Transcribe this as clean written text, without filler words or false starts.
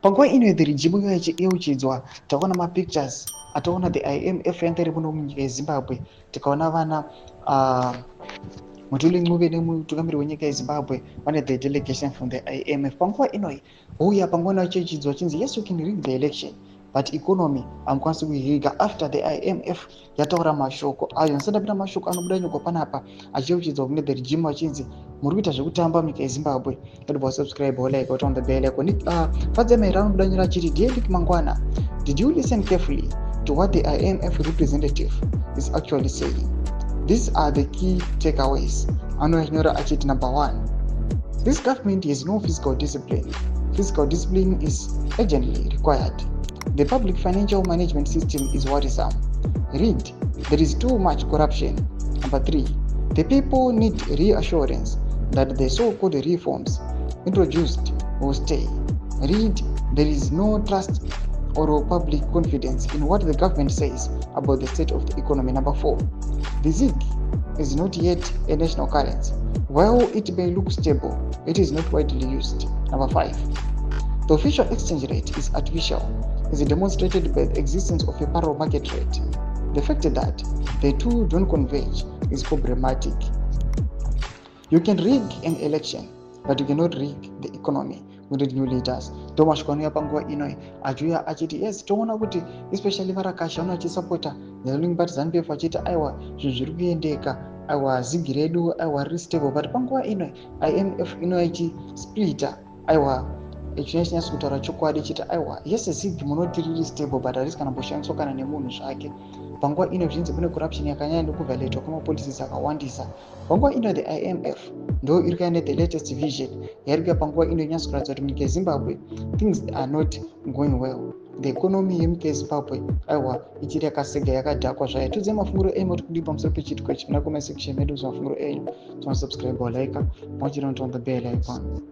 panguva ino the regime yauchidzwa takaona mapictures ataona the IMF yanga iri muno munyika yeZimbabwe, tikaona vana Mutuli Ncube nemutungamiri wenyika yeZimbabwe vane the delegation from the IMF. Panguva inoi uya panguva yauchidzwa chinzi yes you can rig the election but economy hamukwanisi kuiriga after the IMF yataura mashoko ayo nsandapita mashoko anobuda nyoko panapa achiuchidzwa kune the regime vachinzi muri kuita zvekutamba munyika yeZimbabwe. Don't subscribe or like on the bell icon. Fadzemera anobuda nyora achiti dear Dick Mangwana, did you listen carefully to what the IMF representative is actually saying? These are the key takeaways. Anonyora achiti number 1. This government has no fiscal discipline. Fiscal discipline is urgently required. The public financial management system is worrisome. Read, there is too much corruption. Number 3. The people need reassurance that the so-called reforms introduced will stay. Read, there is no trust or public confidence in what the government says about the state of the economy. Number 4. The ZiG is not yet a national currency. While it may look stable, it is not widely used. Number 5. The official exchange rate is artificial, is demonstrated by the existence of a parallel market rate. The fact that the two don't converge is problematic. You can rig an election, but you cannot rig the economy. We need new leaders. Thomas Kwanuya panguva inoi ajuya achiti yes toona kuti especially varakasha vanochisapota the ruling party ZANU-PF achiti aiwa zvinhu zviri kuendeka, aiwa ZiG redu aiwa riri stable, but panguva inoi IMF inoi ichisplita aiwa ichinyanyisa kutaura chokwadi chiti aiwa yes ZiG munoti riri stable but harisi kana mboshandiswa kana nemunhu zvake. Panguva ino zvinzi kune corruption yakanyanya nekuvaletwa kwamapolisi akawandisa. Panguva ino the IMF ndo iri kuenda the latest vision yari kuya panguva ino inyatso kuratidza kuti munyika yeZimbabwe things are not going well. The economy yemunyika yeZimbabwe aiwa ichiri yakasega yakadhakwa zvayo. Tudze mafunguro enyu moti kudii pamusoro pechitiko ichi kuna comment section medu mafunguro enyu. Subscribe or like, watch it on the bell icon.